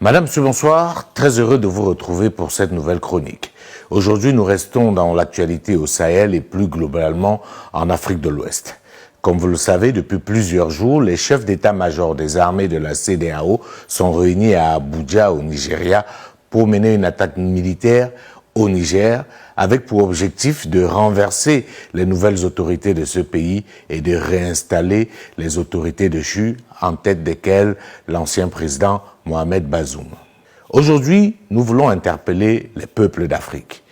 Madame, bonsoir, très heureux de vous retrouver pour cette nouvelle chronique. Aujourd'hui, nous restons dans l'actualité au Sahel et plus globalement en Afrique de l'Ouest. Comme vous le savez, depuis plusieurs jours, les chefs d'état-major des armées de la CEDEAO sont réunis à Abuja, au Nigeria, pour mener une attaque militaire au Niger, avec pour objectif de renverser les nouvelles autorités de ce pays et de réinstaller les autorités déchues, en tête desquelles l'ancien président Mohamed Bazoum. Aujourd'hui, nous voulons interpeller les peuples d'Afrique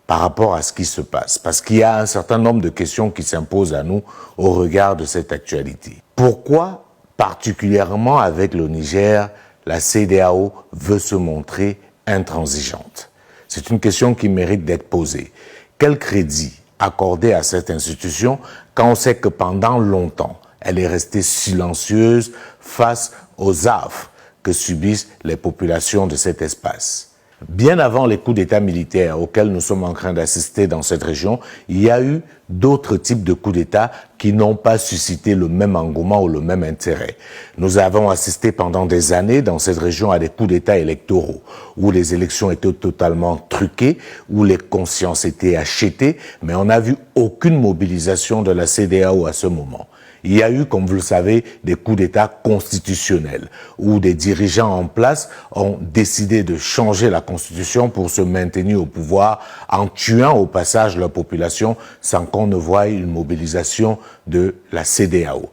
par rapport à ce qui se passe, parce qu'il y a un certain nombre de questions qui s'imposent à nous au regard de cette actualité. Pourquoi, particulièrement avec le Niger, la CEDEAO veut se montrer intransigeante? C'est une question qui mérite d'être posée. Quel crédit accorder à cette institution quand on sait que pendant longtemps, elle est restée silencieuse face aux affres que subissent les populations de cet espace? Bien avant les coups d'État militaires auxquels nous sommes en train d'assister dans cette région, il y a eu d'autres types de coups d'État qui n'ont pas suscité le même engouement ou le même intérêt. Nous avons assisté pendant des années dans cette région à des coups d'État électoraux, où les élections étaient totalement truquées, où les consciences étaient achetées, mais on n'a vu aucune mobilisation de la CEDEAO à ce moment. Il y a eu, comme vous le savez, des coups d'État constitutionnels, où des dirigeants en place ont décidé de changer la Constitution pour se maintenir au pouvoir, en tuant au passage leur population sans qu'on ne voie une mobilisation de la CEDEAO.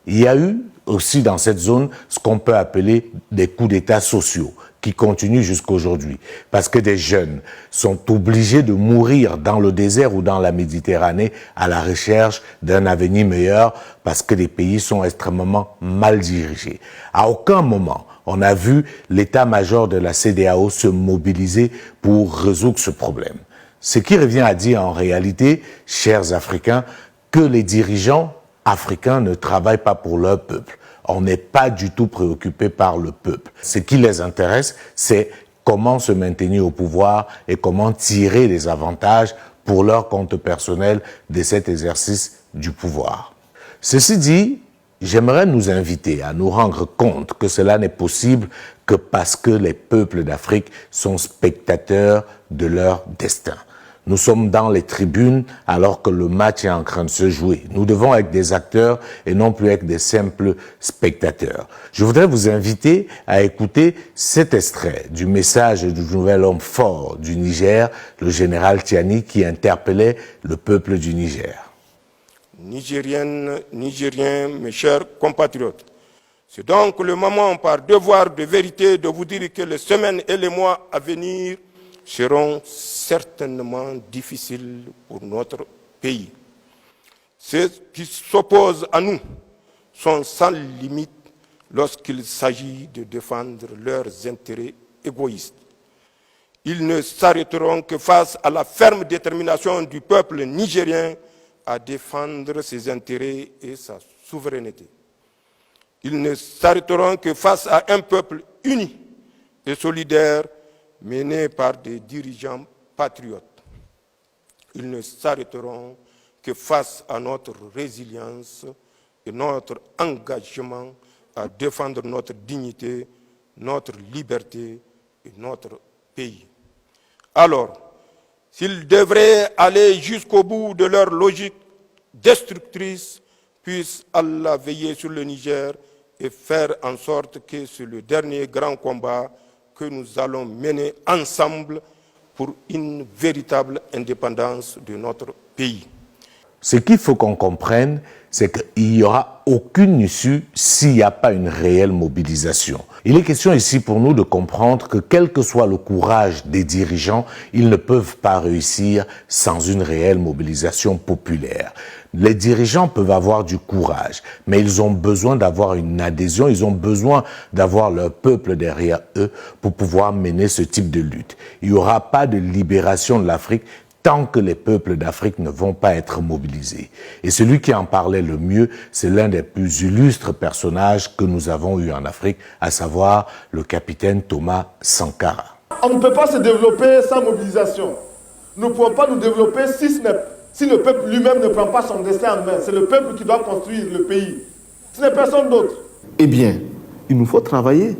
Il y a eu aussi dans cette zone ce qu'on peut appeler des coups d'État sociaux, qui continuent jusqu'aujourd'hui, parce que des jeunes sont obligés de mourir dans le désert ou dans la Méditerranée à la recherche d'un avenir meilleur, parce que les pays sont extrêmement mal dirigés. À aucun moment, on a vu l'état-major de la CEDEAO se mobiliser pour résoudre ce problème. Ce qui revient à dire en réalité, chers Africains, que les dirigeants africains ne travaillent pas pour leur peuple. On n'est pas du tout préoccupé par le peuple. Ce qui les intéresse, c'est comment se maintenir au pouvoir et comment tirer les avantages pour leur compte personnel de cet exercice du pouvoir. Ceci dit, j'aimerais nous inviter à nous rendre compte que cela n'est possible que parce que les peuples d'Afrique sont spectateurs de leur destin. Nous sommes dans les tribunes alors que le match est en train de se jouer. Nous devons être des acteurs et non plus être des simples spectateurs. Je voudrais vous inviter à écouter cet extrait du message du nouvel homme fort du Niger, le général Tiani, qui interpellait le peuple du Niger. Nigériennes, Nigériens, mes chers compatriotes, c'est donc le moment par devoir de vérité de vous dire que les semaines et les mois à venir seront certainement difficiles pour notre pays. Ceux qui s'opposent à nous sont sans limite lorsqu'il s'agit de défendre leurs intérêts égoïstes. Ils ne s'arrêteront que face à la ferme détermination du peuple nigérien à défendre ses intérêts et sa souveraineté. Ils ne s'arrêteront que face à un peuple uni et solidaire mené par des dirigeants patriotes. Ils ne s'arrêteront que face à notre résilience et notre engagement à défendre notre dignité, notre liberté et notre pays. Alors, s'ils devraient aller jusqu'au bout de leur logique destructrice, puisse Allah veiller sur le Niger et faire en sorte que c'est le dernier grand combat que nous allons mener ensemble pour une véritable indépendance de notre pays. Ce qu'il faut qu'on comprenne, c'est qu'il n'y aura aucune issue s'il n'y a pas une réelle mobilisation. Il est question ici pour nous de comprendre que quel que soit le courage des dirigeants, ils ne peuvent pas réussir sans une réelle mobilisation populaire. Les dirigeants peuvent avoir du courage, mais ils ont besoin d'avoir une adhésion, ils ont besoin d'avoir leur peuple derrière eux pour pouvoir mener ce type de lutte. Il n'y aura pas de libération de l'Afrique tant que les peuples d'Afrique ne vont pas être mobilisés. Et celui qui en parlait le mieux, c'est l'un des plus illustres personnages que nous avons eu en Afrique, à savoir le capitaine Thomas Sankara. On ne peut pas se développer sans mobilisation. Nous ne pouvons pas nous développer si le peuple lui-même ne prend pas son destin en main. C'est le peuple qui doit construire le pays. Ce n'est personne d'autre. Eh bien, il nous faut travailler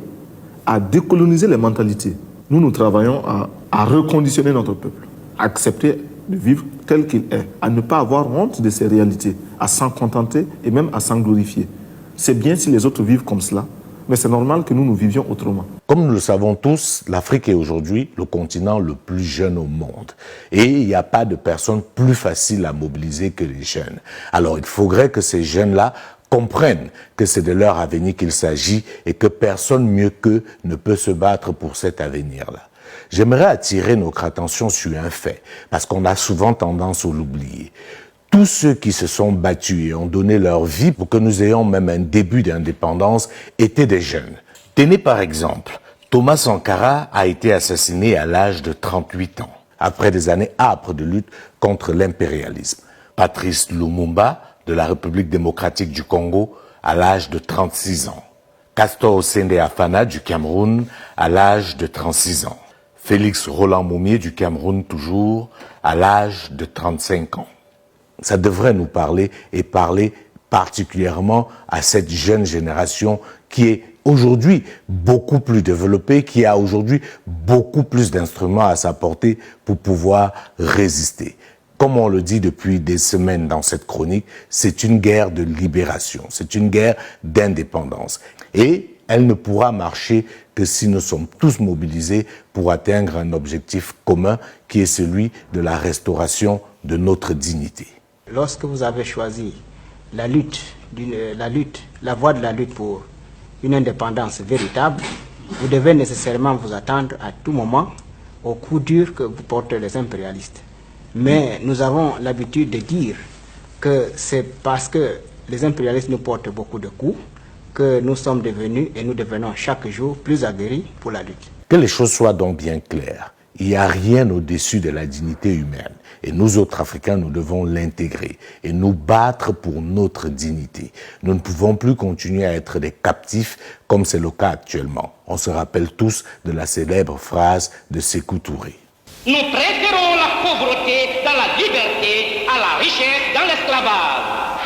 à décoloniser les mentalités. Nous travaillons à reconditionner notre peuple, à accepter de vivre tel qu'il est, à ne pas avoir honte de ses réalités, à s'en contenter et même à s'en glorifier. C'est bien si les autres vivent comme cela, mais c'est normal que nous vivions autrement. Comme nous le savons tous, l'Afrique est aujourd'hui le continent le plus jeune au monde. Et il n'y a pas de personne plus facile à mobiliser que les jeunes. Alors il faudrait que ces jeunes-là comprennent que c'est de leur avenir qu'il s'agit et que personne mieux qu'eux ne peut se battre pour cet avenir-là. J'aimerais attirer notre attention sur un fait, parce qu'on a souvent tendance à l'oublier. Tous ceux qui se sont battus et ont donné leur vie pour que nous ayons même un début d'indépendance étaient des jeunes. Tenez par exemple, Thomas Sankara a été assassiné à l'âge de 38 ans, après des années âpres de lutte contre l'impérialisme. Patrice Lumumba, de la République démocratique du Congo, à l'âge de 36 ans. Castor Ossende Afana du Cameroun, à l'âge de 36 ans. Félix Roland Moumié du Cameroun toujours, à l'âge de 35 ans. Ça devrait nous parler et parler particulièrement à cette jeune génération qui est aujourd'hui beaucoup plus développée, qui a aujourd'hui beaucoup plus d'instruments à sa portée pour pouvoir résister. Comme on le dit depuis des semaines dans cette chronique, c'est une guerre de libération, c'est une guerre d'indépendance. Et elle ne pourra marcher que si nous sommes tous mobilisés pour atteindre un objectif commun qui est celui de la restauration de notre dignité. Lorsque vous avez choisi la voie de la lutte pour une indépendance véritable, vous devez nécessairement vous attendre à tout moment aux coups durs que vous portent les impérialistes. Mais nous avons l'habitude de dire que c'est parce que les impérialistes nous portent beaucoup de coups que nous sommes devenus et nous devenons chaque jour plus aguerris pour la lutte. Que les choses soient donc bien claires. Il n'y a rien au-dessus de la dignité humaine. Et nous autres Africains, nous devons l'intégrer et nous battre pour notre dignité. Nous ne pouvons plus continuer à être des captifs comme c'est le cas actuellement. On se rappelle tous de la célèbre phrase de Sékou Touré. Nous traiterons la pauvreté dans la liberté, à la richesse dans l'esclavage.